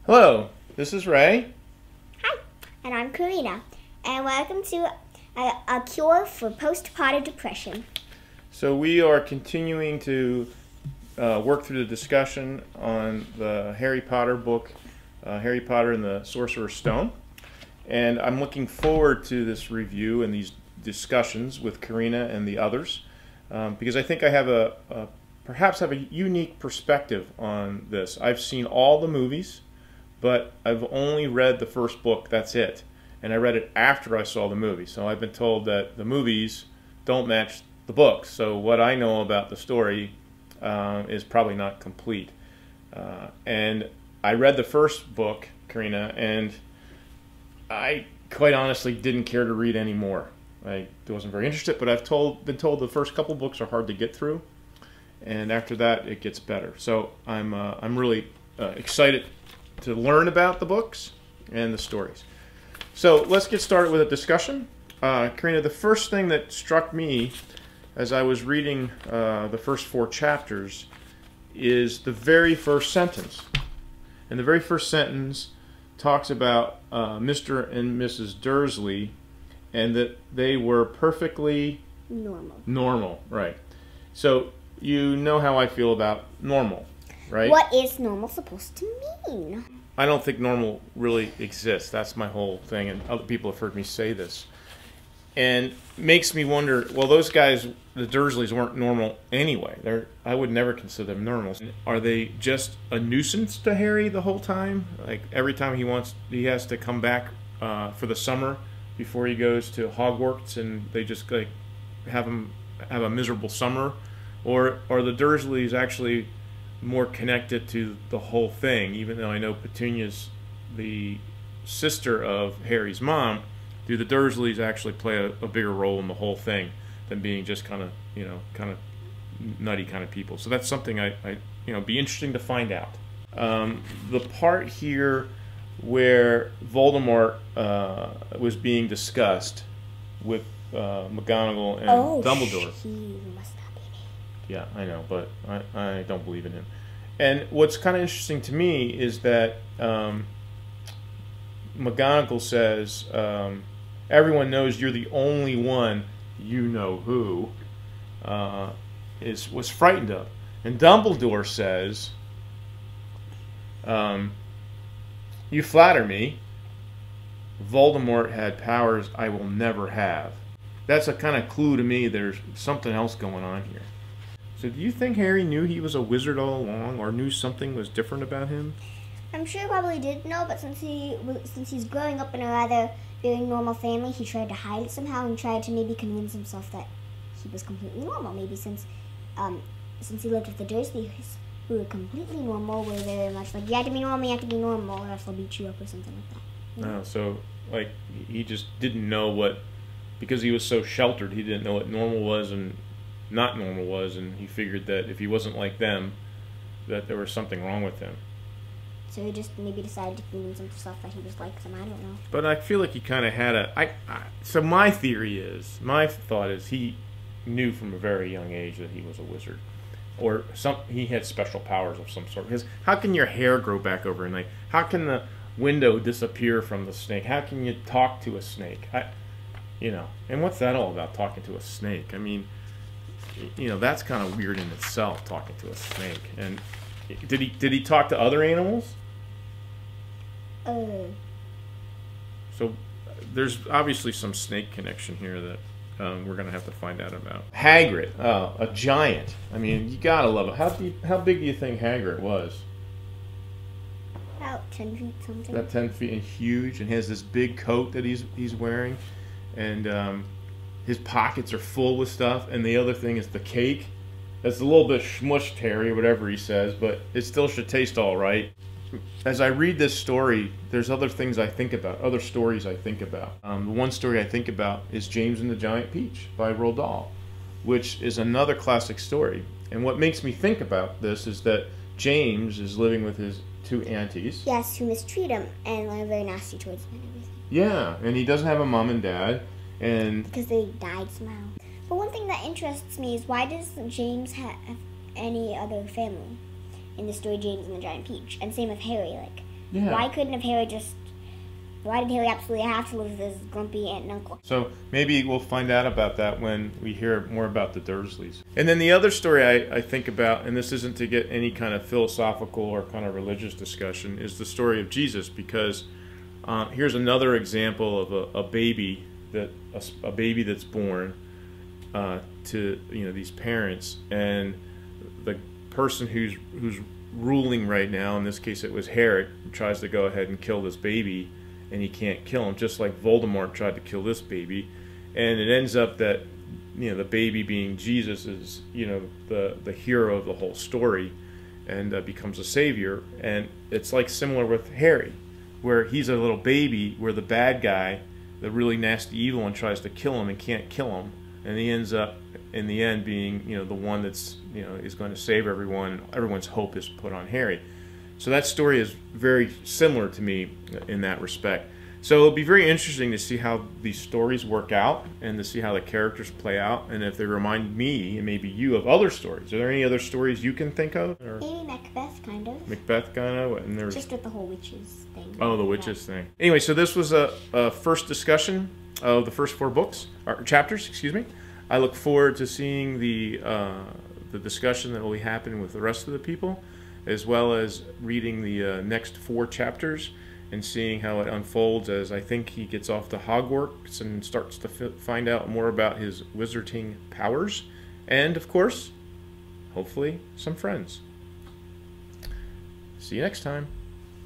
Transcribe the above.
Hello, this is Ray. Hi, and I'm Karina, and welcome to a cure for postpartum depression. So we are continuing to work through the discussion on the Harry Potter book, Harry Potter and the Sorcerer's Stone. And I'm looking forward to this review and these discussions with Karina and the others, because I think I have perhaps have a unique perspective on this. I've seen all the movies, but I've only read the first book, that's it. And I read it after I saw the movie. So I've been told that the movies don't match the books. So what I know about the story is probably not complete. And I read the first book, Karina, and I quite honestly didn't care to read any more. I wasn't very interested, but I've been told the first couple books are hard to get through. And after that, it gets better. So I'm really excited to learn about the books and the stories. So let's get started with a discussion. Karina, the first thing that struck me as I was reading the first 4 chapters is the very first sentence. And the very first sentence talks about Mr. and Mrs. Dursley and that they were perfectly normal, right. So you know how I feel about normal, right? What is normal supposed to mean? I don't think normal really exists. That's my whole thing, and other people have heard me say this. And makes me wonder, well, those guys, the Dursleys, weren't normal anyway. I would never consider them normal. Are they just a nuisance to Harry the whole time? Like, every time he has to come back for the summer before he goes to Hogwarts, and they just like have him have a miserable summer? Or are the Dursleys actually more connected to the whole thing, even though I know Petunia's the sister of Harry's mom? Do the Dursleys actually play a bigger role in the whole thing than being just kind of nutty kind of people? So that's something I be interesting to find out. The part here where Voldemort was being discussed with McGonagall and Dumbledore. He must not be me. Yeah, I know, but I don't believe in him. And what's kind of interesting to me is that McGonagall says, everyone knows you're the only one you know who was frightened of. And Dumbledore says, you flatter me. Voldemort had powers I will never have. That's a kind of clue to me there's something else going on here. So do you think Harry knew he was a wizard all along, or knew something was different about him? I'm sure he probably did know, but since he's growing up in a rather very normal family, he tried to hide it somehow and tried to maybe convince himself that he was completely normal. Maybe since he lived with the Dursleys, who were completely normal, were very much like, you have to be normal, or else they'll beat you up or something like that. Oh, so like he just didn't know because he was so sheltered, he didn't know what normal was and not normal was, and he figured that if he wasn't like them, that there was something wrong with him. So he just maybe decided to convince himself that he was like them. I don't know. But I feel like he kind of had so my thought is he knew from a very young age that he was a wizard, or he had special powers of some sort. Because how can your hair grow back overnight? How can the window disappear from the snake? How can you talk to a snake? And what's that all about, talking to a snake? I mean, that's kind of weird in itself, talking to a snake. And did he talk to other animals? So there's obviously some snake connection here that we're going to have to find out about. Hagrid, a giant. I mean, you gotta love it. How big do you think Hagrid was? About 10 feet something. About 10 feet, and huge, and has this big coat that he's wearing, and his pockets are full with stuff. And the other thing is the cake. That's a little bit smushed, Harry, or whatever he says, but it still should taste all right. As I read this story, there's other things I think about, other stories I think about. The one story I think about is James and the Giant Peach by Roald Dahl, which is another classic story. And what makes me think about this is that James is living with his 2 aunties. Yes, who mistreat him and are very nasty towards him and everything. Yeah, and he doesn't have a mom and dad. Because they died somehow. But one thing that interests me is, why does James have any other family in the story James and the Giant Peach? And same with Harry. Like, Yeah. Why couldn't have Harry just... Why did Harry absolutely have to live with his grumpy aunt and uncle? So maybe we'll find out about that when we hear more about the Dursleys. And then the other story I think about, and this isn't to get any kind of philosophical or kind of religious discussion, is the story of Jesus, because here's another example of a baby that's born to these parents, and the person who's ruling right now, in this case it was Herod, who tries to go ahead and kill this baby, and he can't kill him, just like Voldemort tried to kill this baby. And it ends up that the baby, being Jesus, is the hero of the whole story, and becomes a savior. And it's like similar with Harry, where he's a little baby, where the bad guy, the really nasty evil one, tries to kill him and can't kill him, and he ends up in the end being the one that's is going to save everyone, and everyone's hope is put on Harry. So that story is very similar to me in that respect. So it'll be very interesting to see how these stories work out, and to see how the characters play out, and if they remind me and maybe you of other stories. Are there any other stories you can think of? Or Maybe Macbeth, kind of. Macbeth, kind of? And there's... Just with the whole witches thing. Oh, the witches thing. Anyway, so this was a first discussion of the first 4 books, or chapters, excuse me. I look forward to seeing the discussion that will be happening with the rest of the people, as well as reading the next 4 chapters and seeing how it unfolds as I think he gets off to Hogwarts and starts to find out more about his wizarding powers, and of course, hopefully, some friends. See you next time.